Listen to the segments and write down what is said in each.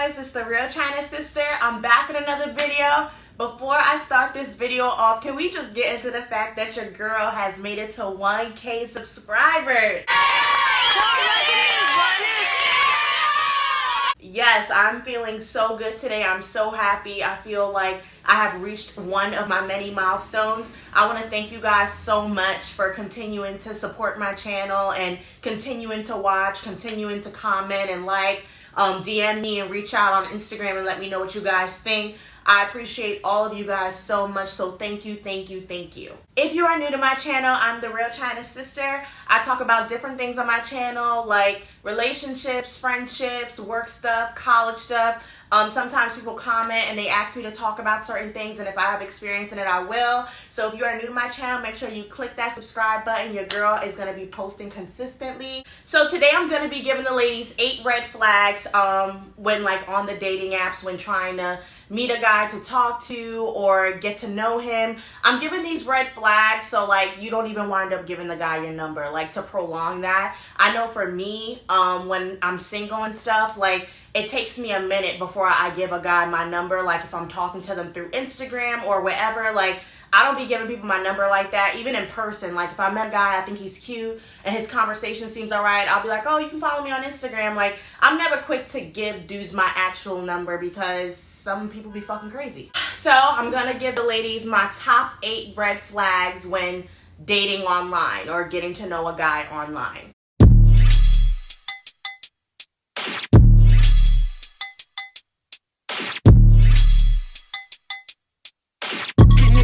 guys, it's the Real China Sister. I'm back with another video. Before I start this video off, can we just get into the fact that your girl has made it to 1K subscribers? Yes, I'm feeling so good today. I'm so happy. I feel like I have reached one of my many milestones. I want to thank you guys so much for continuing to support my channel and continuing to watch, continuing to comment and like, DM me and reach out on Instagram and let me know what you guys think. I appreciate all of you guys so much, so thank you, thank you, thank you. If you are new to my channel, I'm the Real China Sister. I talk about different things on my channel like relationships, friendships, work stuff, college stuff. Sometimes people comment and they ask me to talk about certain things, and if I have experience in it, I will. So if you are new to my channel, make sure you click that subscribe button. Your girl is going to be posting consistently. So today I'm going to be giving the ladies 8 red flags when like on the dating apps, when trying to meet a guy to talk to or get to know him. I'm giving these red flags so like you don't even wind up giving the guy your number, like to prolong that. I know for me, when I'm single and stuff, like it takes me a minute before I give a guy my number. Like if I'm talking to them through Instagram or whatever, like I don't be giving people my number like that, even in person. Like if I met a guy, I think he's cute and his conversation seems all right, I'll be like, oh, you can follow me on Instagram. Like I'm never quick to give dudes my actual number because some people be fucking crazy. So I'm gonna give the ladies my top 8 red flags when dating online or getting to know a guy online.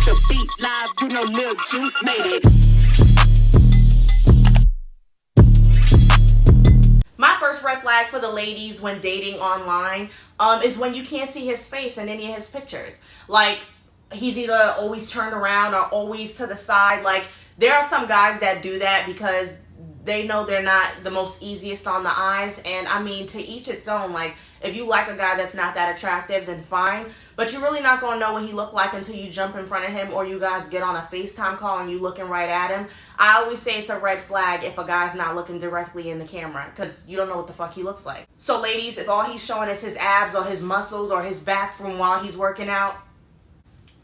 The beat live, you know Lil Juke made it. My first red flag for the ladies when dating online is when you can't see his face in any of his pictures. Like he's either always turned around or always to the side. Like there are some guys that do that because they know they're not the most easiest on the eyes, and I mean, to each its own. Like if you like a guy that's not that attractive, then fine, but you're really not gonna know what he looked like until you jump in front of him or you guys get on a FaceTime call and you looking right at him. I always say it's a red flag if a guy's not looking directly in the camera because you don't know what the fuck he looks like. So ladies, if all he's showing is his abs or his muscles or his back from while he's working out,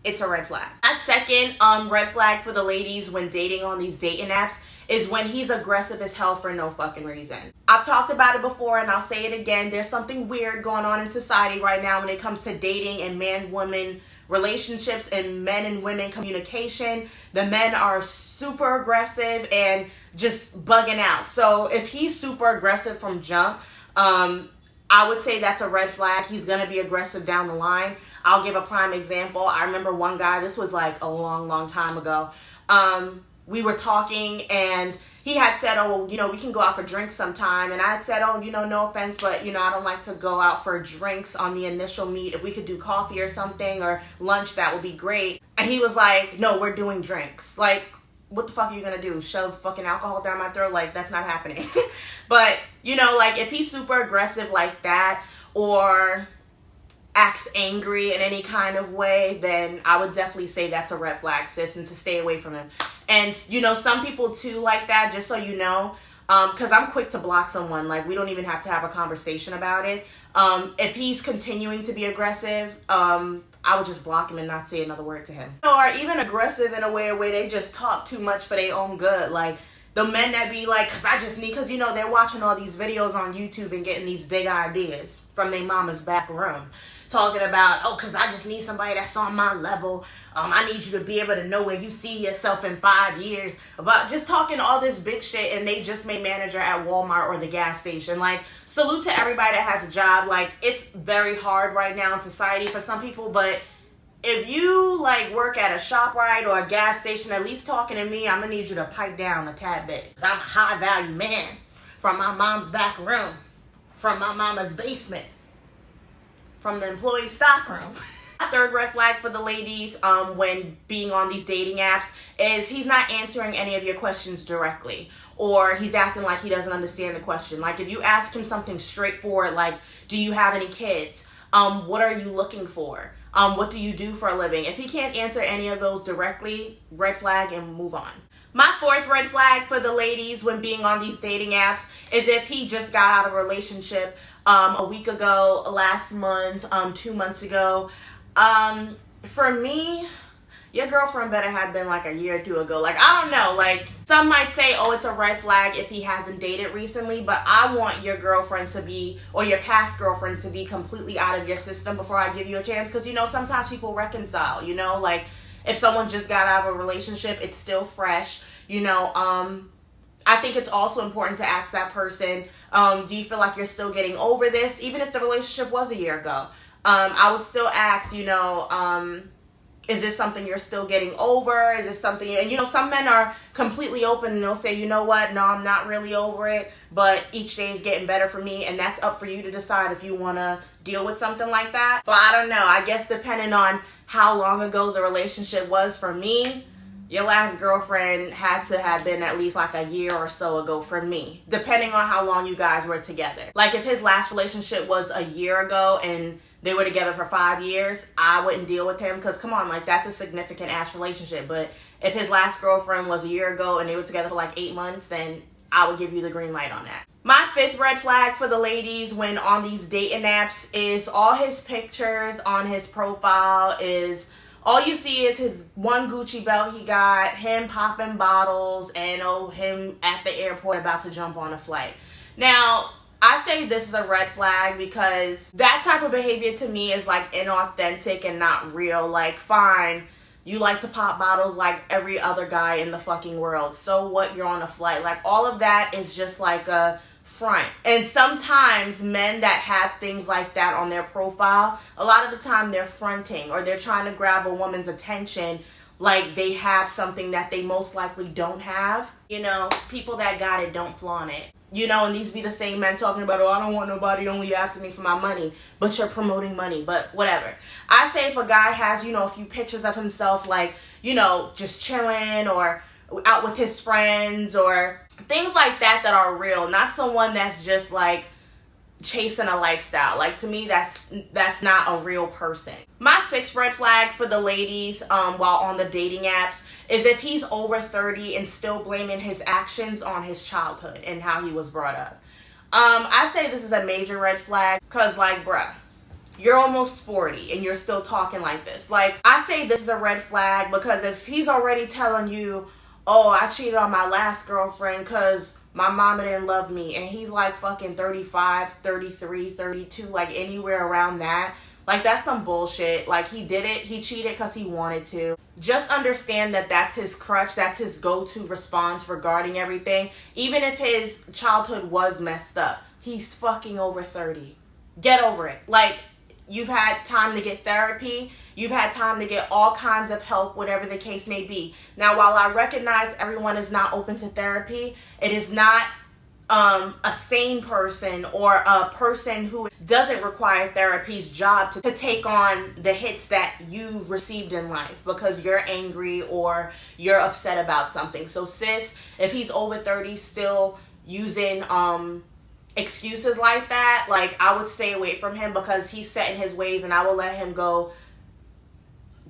it's a red flag. A second red flag for the ladies when dating on these dating apps is when he's aggressive as hell for no fucking reason. I've talked about it before and I'll say it again. There's something weird going on in society right now when it comes to dating and man-woman relationships and men and women communication. The men are super aggressive and just bugging out. So if he's super aggressive from jump, I would say that's a red flag. He's gonna be aggressive down the line. I'll give a prime example. I remember one guy, this was like a long time ago. We were talking and he had said, oh, well, you know, we can go out for drinks sometime. And I had said, oh, you know, no offense, but, you know, I don't like to go out for drinks on the initial meet. If we could do coffee or something or lunch, that would be great. And he was like, no, we're doing drinks. Like, what the fuck are you gonna do? Shove fucking alcohol down my throat? Like, that's not happening. But, you know, like if he's super aggressive like that or acts angry in any kind of way, then I would definitely say that's a red flag, sis, and to stay away from him. And you know, some people too like that, just so you know, because I'm quick to block someone. Like we don't even have to have a conversation about it. If he's continuing to be aggressive, I would just block him and not say another word to him. Or even aggressive in a way where they just talk too much for their own good. Like the men that be like, because you know, they're watching all these videos on YouTube and getting these big ideas from their mama's back room. Talking about, oh, because I just need somebody that's on my level. I need you to be able to know where you see yourself in 5 years. About just talking all this big shit, and they just made manager at Walmart or the gas station. Like, salute to everybody that has a job. Like, it's very hard right now in society for some people, but if you like work at a ShopRite or a gas station, at least talking to me, I'm gonna need you to pipe down a tad bit. 'Cause I'm a high value man from my mom's back room, from my mama's basement, from the employee stock room. My third red flag for the ladies when being on these dating apps is he's not answering any of your questions directly, or he's acting like he doesn't understand the question. Like if you ask him something straightforward, like, do you have any kids? What are you looking for? What do you do for a living? If he can't answer any of those directly, red flag and move on. My fourth red flag for the ladies when being on these dating apps is if he just got out of a relationship a week ago, last month, 2 months ago. For me, your girlfriend better have been like a year or two ago. Like, I don't know. Like, some might say, oh, it's a red flag if he hasn't dated recently. But I want your girlfriend to be, or your past girlfriend to be completely out of your system before I give you a chance. Because, you know, sometimes people reconcile, you know. Like, if someone just got out of a relationship, it's still fresh, you know. I think it's also important to ask that person, do you feel like you're still getting over this? Even if the relationship was a year ago. I would still ask, you know, is this something you're still getting over? Is this something, and you know, some men are completely open and they'll say, you know what, no, I'm not really over it, but each day is getting better for me, and that's up for you to decide if you want to deal with something like that. But I don't know, I guess depending on how long ago the relationship was, for me, your last girlfriend had to have been at least like a year or so ago for me, depending on how long you guys were together. Like, if his last relationship was a year ago and they were together for 5 years, I wouldn't deal with him, because come on, like, that's a significant ass relationship. But if his last girlfriend was a year ago and they were together for like 8 months, then I would give you the green light on that. My fifth red flag for the ladies when on these dating apps is all his pictures on his profile is, all you see is his one Gucci belt he got, him popping bottles, and him at the airport about to jump on a flight. Now, I say this is a red flag because that type of behavior to me is like inauthentic and not real. Like, fine, you like to pop bottles like every other guy in the fucking world. So what, you're on a flight? Like, all of that is just like a front. And sometimes men that have things like that on their profile, a lot of the time they're fronting, or they're trying to grab a woman's attention like they have something that they most likely don't have. You know, people that got it don't flaunt it. You know, and these be the same men talking about, oh, I don't want nobody only after me for my money, but you're promoting money, but whatever. I say if a guy has, you know, a few pictures of himself, like, you know, just chilling or out with his friends or things like that that are real, not someone that's just like chasing a lifestyle. Like, to me, that's not a real person. My sixth red flag for the ladies while on the dating apps is if he's over 30 and still blaming his actions on his childhood and how he was brought up. I say this is a major red flag because, like, bruh, you're almost 40 and you're still talking like this. Like, I say this is a red flag because if he's already telling you, oh, I cheated on my last girlfriend because my mama didn't love me, and he's like fucking 35, 33, 32, like anywhere around that, like, that's some bullshit. Like, he did it, he cheated because he wanted to. Just understand that that's his crutch, that's his go-to response regarding everything. Even if his childhood was messed up, he's fucking over 30. Get over it. Like, you've had time to get therapy. You've had time to get all kinds of help, whatever the case may be. Now, while I recognize everyone is not open to therapy, it is not a sane person or a person who doesn't require therapy's job to take on the hits that you received in life because you're angry or you're upset about something. So, sis, if he's over 30 still using excuses like that, like, I would stay away from him because he's set in his ways, and I will let him go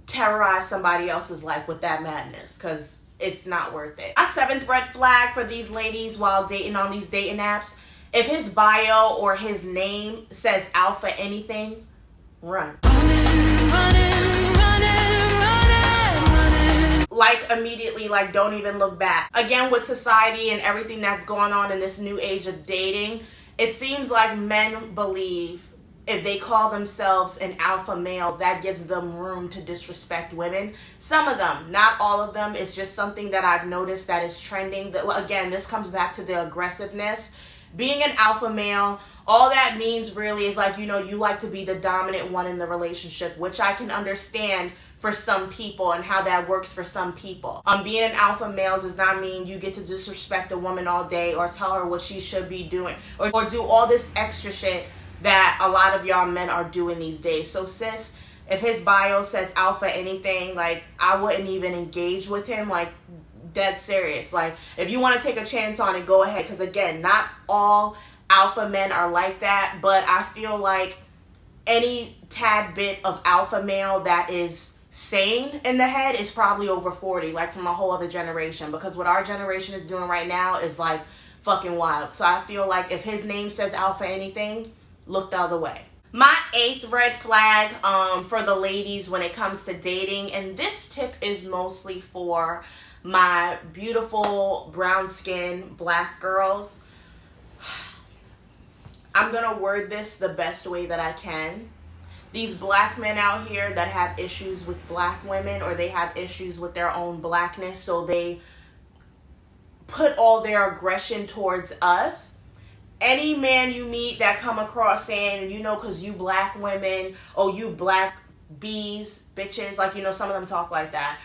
terrorize somebody else's life with that madness because it's not worth it. My seventh red flag for these ladies while dating on these dating apps, if his bio or his name says alpha anything, run. Like, immediately, like, don't even look back. Again, with society and everything that's going on in this new age of dating, it seems like men believe if they call themselves an alpha male, that gives them room to disrespect women. Some of them, not all of them. It's just something that I've noticed that is trending. That, again, this comes back to the aggressiveness. Being an alpha male, all that means really is like, you know, you like to be the dominant one in the relationship, which I can understand for some people and how that works for some people. Being an alpha male does not mean you get to disrespect a woman all day or tell her what she should be doing or do all this extra shit that a lot of y'all men are doing these days. So, sis, if his bio says alpha anything, like, I wouldn't even engage with him, like, dead serious. Like, if you want to take a chance on it, go ahead, because again, not all alpha men are like that, but I feel like any tad bit of alpha male that is sane in the head is probably over 40, like, from a whole other generation, because what our generation is doing right now is like fucking wild. So I feel like if his name says alpha anything, look the other way. My 8th red flag for the ladies when it comes to dating, and this tip is mostly for my beautiful brown skin black girls. I'm gonna word this the best way that I can. These black men out here that have issues with black women, or they have issues with their own blackness, so they put all their aggression towards us. Any man you meet that come across saying, you know, because you black women, or you black bees, bitches, like, you know, some of them talk like that,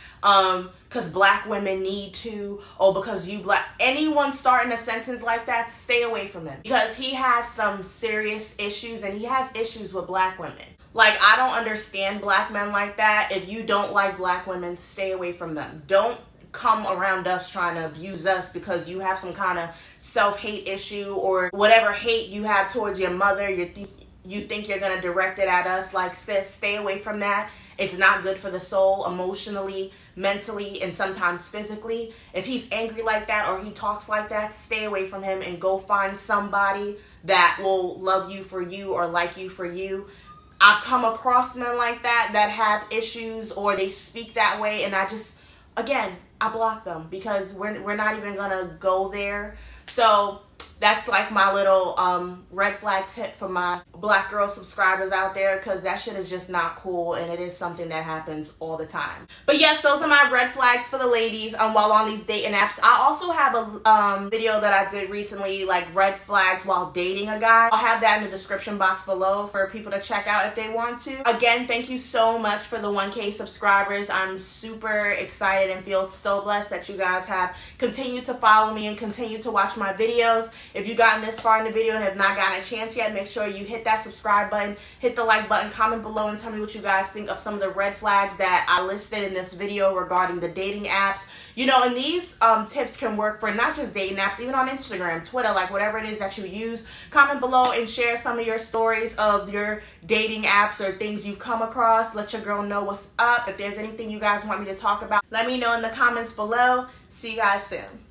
because black women need to, or because you black, anyone starting a sentence like that, stay away from him, because he has some serious issues, and he has issues with black women. Like, I don't understand black men like that. If you don't like black women, stay away from them. Don't come around us trying to abuse us because you have some kind of self-hate issue, or whatever hate you have towards your mother, you think you're going to direct it at us. Like, sis, stay away from that. It's not good for the soul, emotionally, mentally, and sometimes physically. If he's angry like that, or he talks like that, stay away from him and go find somebody that will love you for you, or like you for you. I've come across men like that have issues, or they speak that way, and I just, again, I block them, because we're not even gonna go there. So that's like my little red flag tip for my black girl subscribers out there, because that shit is just not cool, and it is something that happens all the time. But yes, those are my red flags for the ladies while on these dating apps. I also have a video that I did recently, like red flags while dating a guy. I'll have that in the description box below for people to check out if they want to. Again, thank you so much for the 1K subscribers. I'm super excited and feel so blessed that you guys have continued to follow me and continue to watch my videos. If you've gotten this far in the video and have not gotten a chance yet, make sure you hit that subscribe button, hit the like button, comment below and tell me what you guys think of some of the red flags that I listed in this video regarding the dating apps. You know, and these tips can work for not just dating apps, even on Instagram, Twitter, like whatever it is that you use. Comment below and share some of your stories of your dating apps or things you've come across. Let your girl know what's up. If there's anything you guys want me to talk about, let me know in the comments below. See you guys soon.